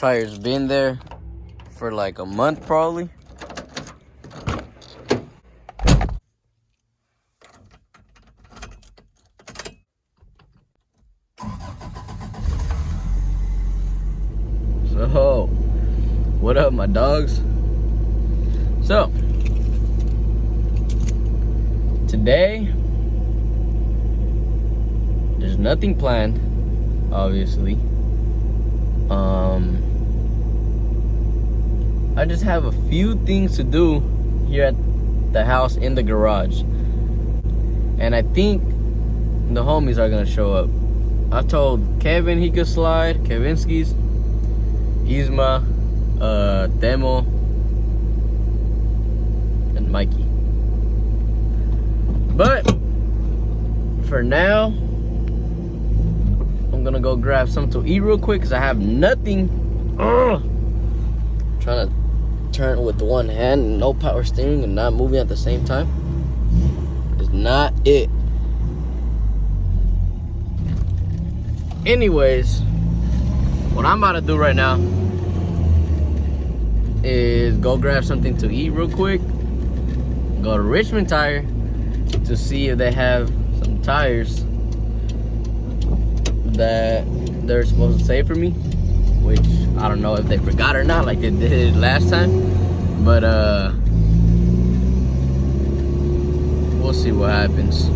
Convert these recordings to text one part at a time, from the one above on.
Tire's been there for like a month probably. So, what up, my dogs? So, today, there's nothing planned, obviously. I just have a few things to do here at the house in the garage. And I think the homies are gonna show up. I told Kevin he could slide, Kevinski's, Isma, Demo, and Mikey. But for now, I'm gonna go grab something to eat real quick because I have nothing. Trying to turn with one hand and no power steering and not moving at the same time is not it. Anyways, what I'm about to do right now is go grab something to eat real quick, go to Richmond Tire to see if they have some tires that they're supposed to save for me, which I don't know if they forgot or not like they did last time, but we'll see what happens.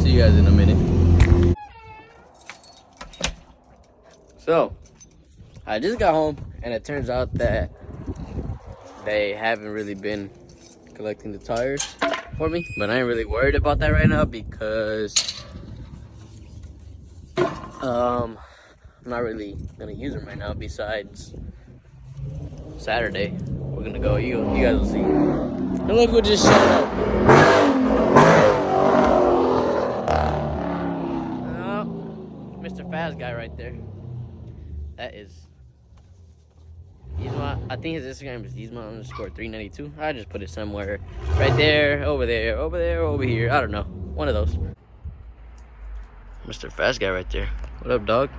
See you guys in a minute. So I just got home and it turns out that they haven't really been collecting the tires for me, but I ain't really worried about that right now because I'm not really gonna use them right now. Besides Saturday, we're gonna go. You guys will see. And look who just showed up. Oh, Mr. Fast Guy right there. That is Isma. I think his Instagram is Isma_392. I just put it somewhere. Right there, over there, over there, over here. I don't know. One of those. Mr. Fast Guy right there. What up, dog?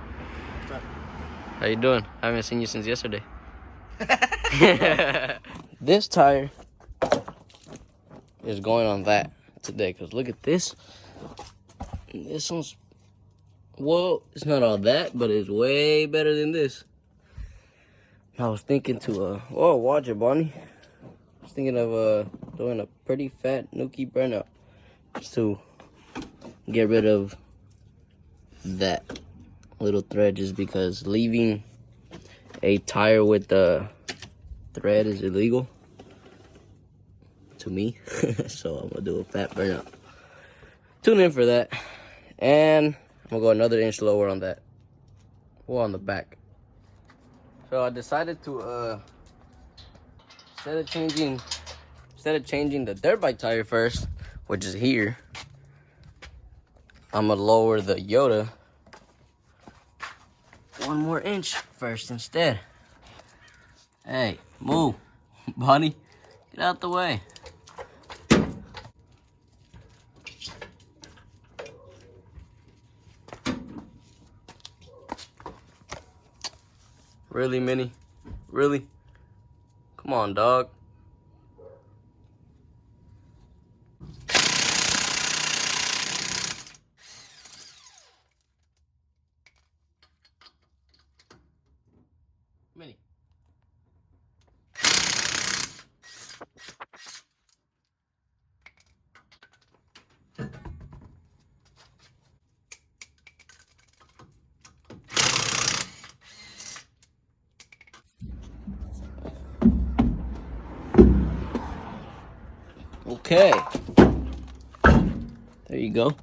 What's up? How you doing? I haven't seen you since yesterday. This tire is going on that today. Because look at this. This one's... Well, it's not all that, but it's way better than this. I was thinking to, oh, watch it, Bonnie. I was thinking of doing a pretty fat Nuki burnout. Just to get rid of that little thread, just because leaving a tire with the thread is illegal to me. So I'm gonna do a fat burnout. Tune in for that. And I'm gonna go another inch lower on that. Well, on the back. So I decided to instead of changing the dirt bike tire first, which is here, I'm gonna lower the Yoda 1 more inch first instead. Hey, move, Bonnie, get out the way. Really, Minnie? Really? Come on, dog. Minnie. Okay. There you go.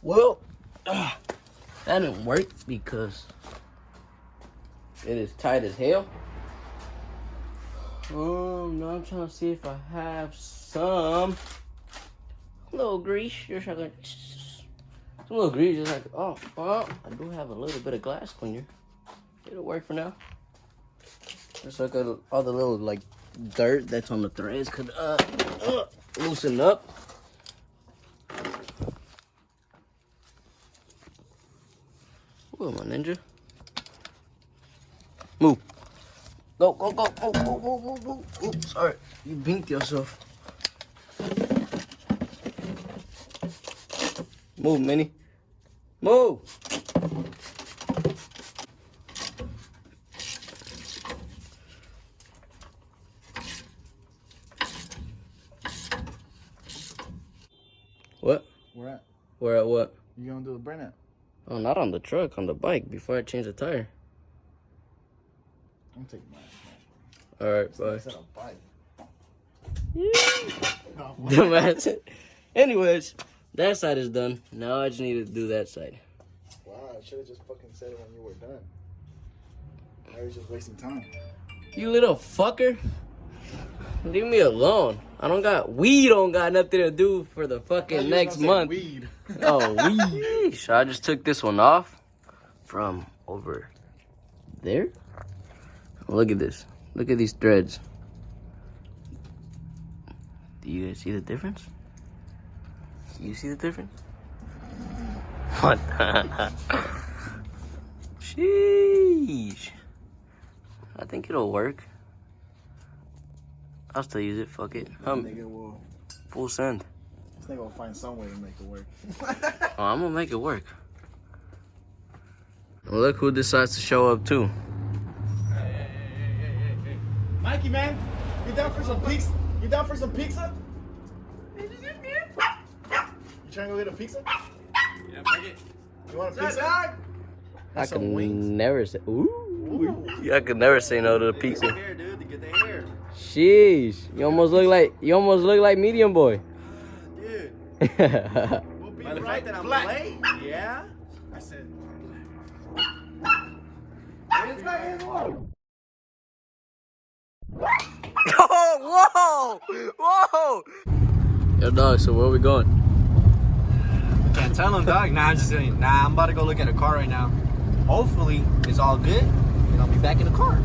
Well, that didn't work because It is tight as hell. Now I'm trying to see if I have some little grease. Just like some little grease. Just like, oh, well, I do have a little bit of glass cleaner. It'll work for now. Just like all the little like dirt that's on the threads could loosen up. Whoa, my ninja. Move. Go, go, go, go, go, go, go, go. Oops, sorry. You binked yourself. Move, Minnie. Move. What? Where at? Where at what? You gonna do the burnout? Oh, not on the truck, on the bike before I change the tire. I'm taking mine. Alright, bye. I said a bike. No, Dumbass. Anyways, that side is done. Now I just need to do that side. wow, I should have just fucking said it when you were done. I was just wasting time. You little fucker. Leave me alone. We don't got nothing to do for the fucking next month. Weed. Oh, weed. So I just took this one off from over there. Look at this. Look at these threads. Do you guys see the difference? You see the difference? What the? Sheesh. I think it'll work. I'll still use it. Fuck it. Nigga will. Full send. This nigga will find some way to make it work. Oh, I'm gonna make it work. Well, look who decides to show up too. Hey. Mikey, man, you down for some pizza? You down for some pizza? You trying to go get a pizza? Yeah, fuck it. You want a pizza? I Some can wings? never say. Ooh. I could never say no to the pizza. Get the hair, dude. To get the hair. Sheesh. You almost look like medium boy. Dude. We'll be By the right fact that I'm back. late. Yeah. I said. Oh, whoa! Yo, dog, so where we going? Can't tell him, dog. Nah, I'm just saying. Nah, I'm about to go look at a car right now. Hopefully, it's all good, and I'll be back in the car.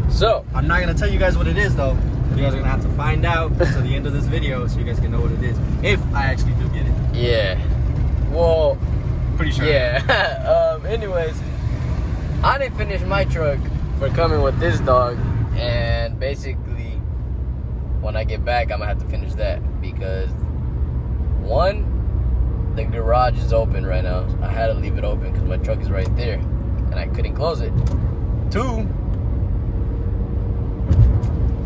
So, I'm not gonna tell you guys what it is, though. You guys are gonna have to find out until the end of this video, so you guys can know what it is. If I actually do get it. yeah. Well, Pretty sure. yeah. Anyways, I didn't finish my truck for coming with this dog, and basically, when I get back, I'm gonna have to finish that because one, the garage is open right now. I had to leave it open because my truck is right there, and I couldn't close it. Two,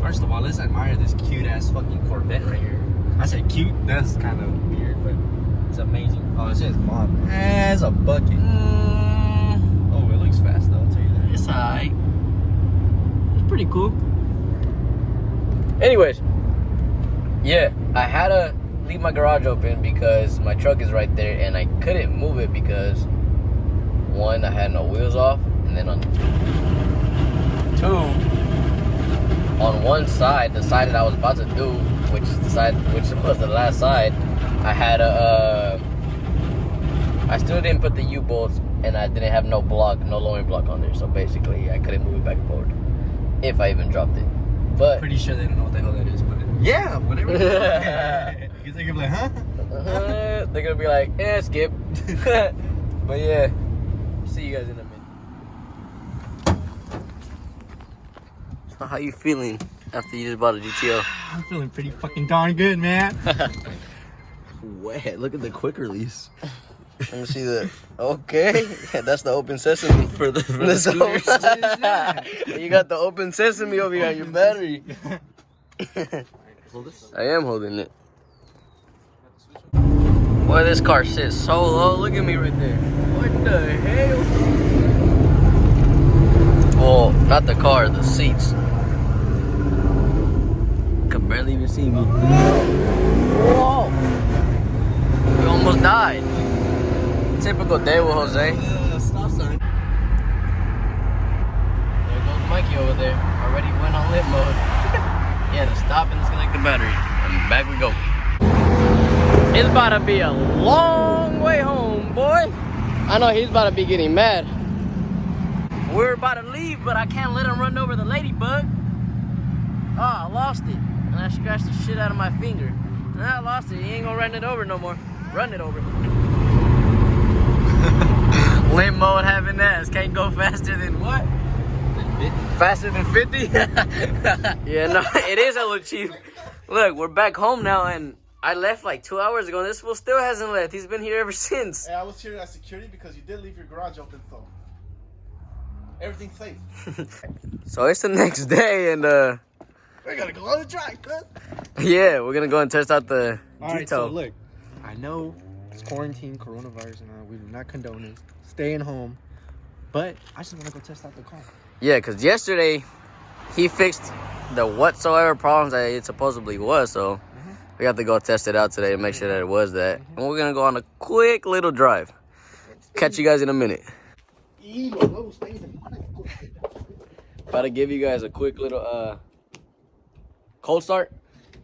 First of all, let's admire this cute ass fucking Corvette right here. I said cute. That's kind of weird, but it's amazing. Oh, it says mom has a bucket. Oh, it looks fast though. I'll tell you that. it's alright. It's pretty cool. Anyways, yeah, I had to leave my garage open because my truck is right there, and I couldn't move it because one, I had no wheels off, and then on two, on one side, the side that I was about to do, which is the side, which was the last side, I had I still didn't put the U-bolts, and I didn't have no lowering block on there, so basically I couldn't move it back and forward, if I even dropped it. But Pretty sure they don't know what the hell that is, but yeah, whatever. Because they're gonna be like, huh? they're gonna be like, skip. But yeah, see you guys in a minute. So how you feeling after you just bought a GTO? I'm feeling pretty fucking darn good, man. Wet. Look at the quick release. Let me see the. Okay, that's the open sesame for the scooters. scooters. You got the open sesame over here on your battery. Hold this. I am holding it. Boy, this car sits so low. Look at me right there. What the hell? Well, not the car, the seats. Could barely even see me. Whoa! We almost died. Typical day with Jose. Stop sign. Mikey over there. Already went on lit mode. He had to stop and disconnect the battery. And back we go. It's about to be a long way home, boy. I know he's about to be getting mad. We're about to leave, but I can't let him run over the ladybug. Oh, I lost it. And I scratched the shit out of my finger. And I lost it. He ain't gonna run it over no more. Run it over. Limp mode having that. Can't go faster than what? Faster than 50? Yeah, no, it is a little cheap. Look, we're back home now, and I left like 2 hours ago, and this fool still hasn't left. He's been here ever since. Hey, I was here at security because you did leave your garage open, so everything's safe. So it's the next day, and We gotta go on the drive, cuz. yeah, we're gonna go and test out the Alright, Gito. so look, I know it's quarantine, coronavirus, and all. We do not condone it. Staying home. But I just want to go test out the car. Yeah, because yesterday he fixed the whatsoever problems that it supposedly was, so we have to go test it out today to make sure that it was that. And we're gonna go on a quick little drive. Catch you guys in a minute. About to give you guys a quick little cold start.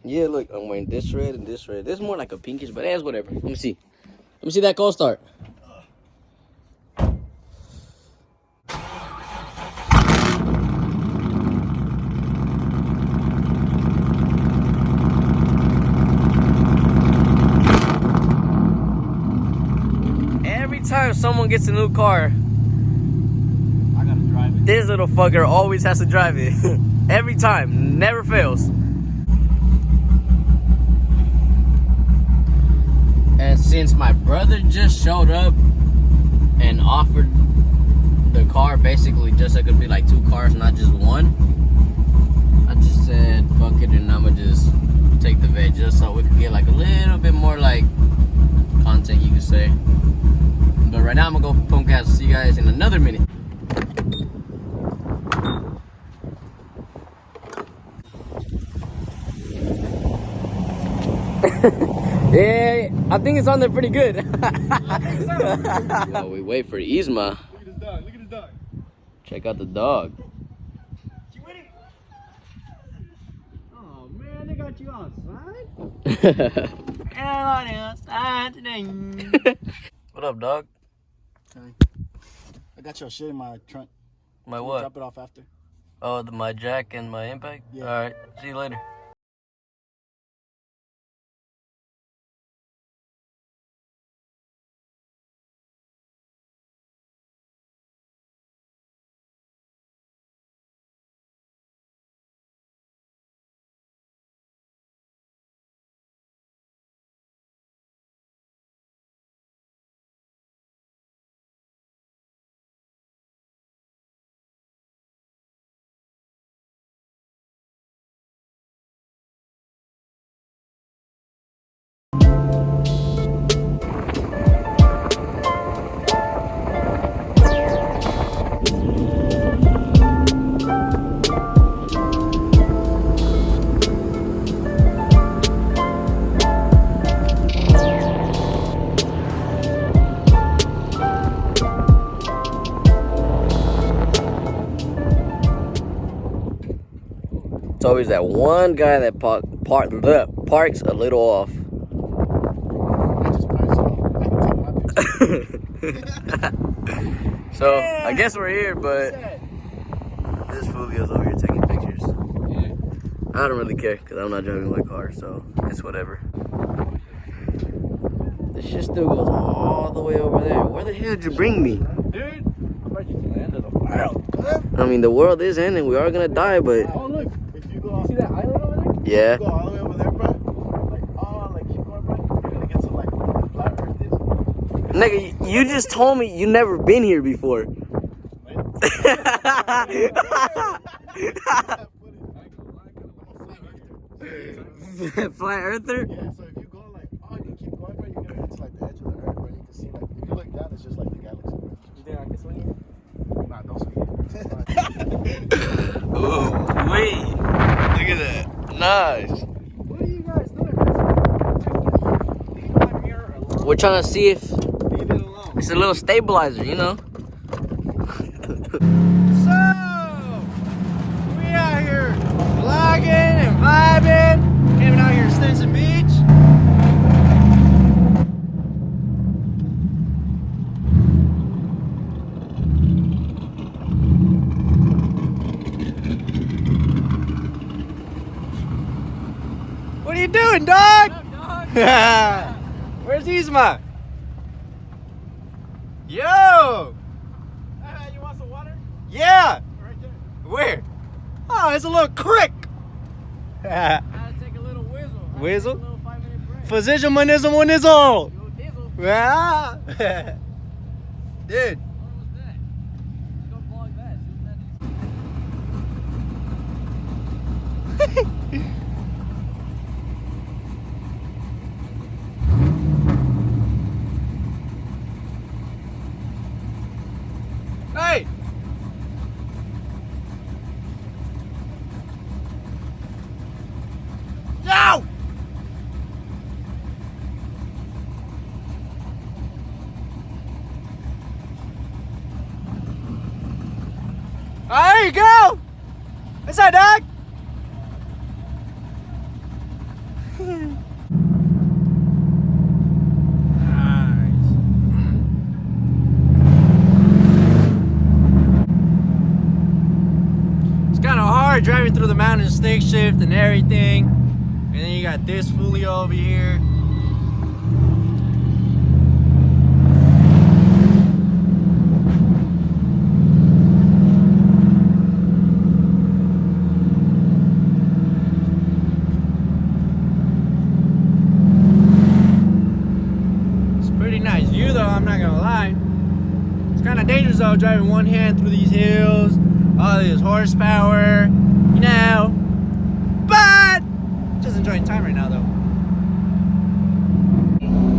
Yeah, look, I'm wearing this red and this red. This is more like a pinkish, but it's whatever. Let me see. Let me see that cold start. Every time someone gets a new car, I gotta drive it. this little fucker always has to drive it. Every time, never fails. And since my brother just showed up and offered the car basically just so it could be like two cars, not just one, I just said fuck it and I'ma just take the vet just so we could get like a little bit more like content, you could say. But right now I'm gonna go pump gas. See you guys in another minute. Yeah, I think it's on there pretty good. I think so. While we wait for Yzma, Look at his dog. Look at his dog. check out the dog. You with it? Oh man, they got you outside. What up, dog? I got your shit in my trunk. My Can you what? Drop it off after. Oh, my jack and my impact? Yeah. Alright, see you later. It's always that one guy that parks a little off. I just parked so I can take my picture. So, I guess we're here, but this Fulvio's over here taking pictures. Yeah. I don't really care because I'm not driving my car, so it's whatever. The shit still goes all the way over there. Where the hell did you bring me? Dude, I brought you to the end of the world. I mean, the world is ending. We are gonna die, but Oh look, if you go, You see that island over there? yeah. go all the way over there, bro. Like keep going, bro. You're gonna get to like where the flat earth is. Nigga, you just told me you never been here before. Flat earther? Yeah, so if you go like, you keep going, bro, you're gonna get to like the edge of the earth, bro. You can see like, if you look down, it's just like the galaxy. You think I can swing it? Nah, don't swing it. Ooh, wait. Look at that. Nice. What are you guys doing? Leave my mirror alone. We're trying to see if Leave it alone. it's a little stabilizer, you know? So, doing, dog? What up, dog? Where's Isma? Yo! You want some water? Yeah! Right there. Where? Oh, it's a little crick. I had to take a little whizzle. Whizzle? A little 5-minute break. Physician manism winizzle. Yo, dizzle. Yeah. Dude. What was that? Let's go vlog that. See what that is. Hey! Yo! There you go! What's that, dog? Kind of hard driving through the mountains, stick shift and everything. And then you got this fully over here. It's a pretty nice view though, I'm not gonna lie. It's kind of dangerous though, driving one hand through these hills. All this horsepower, you know. But just enjoying time right now though.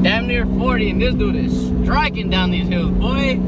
Damn near 40 and this dude is striking down these hills, boy.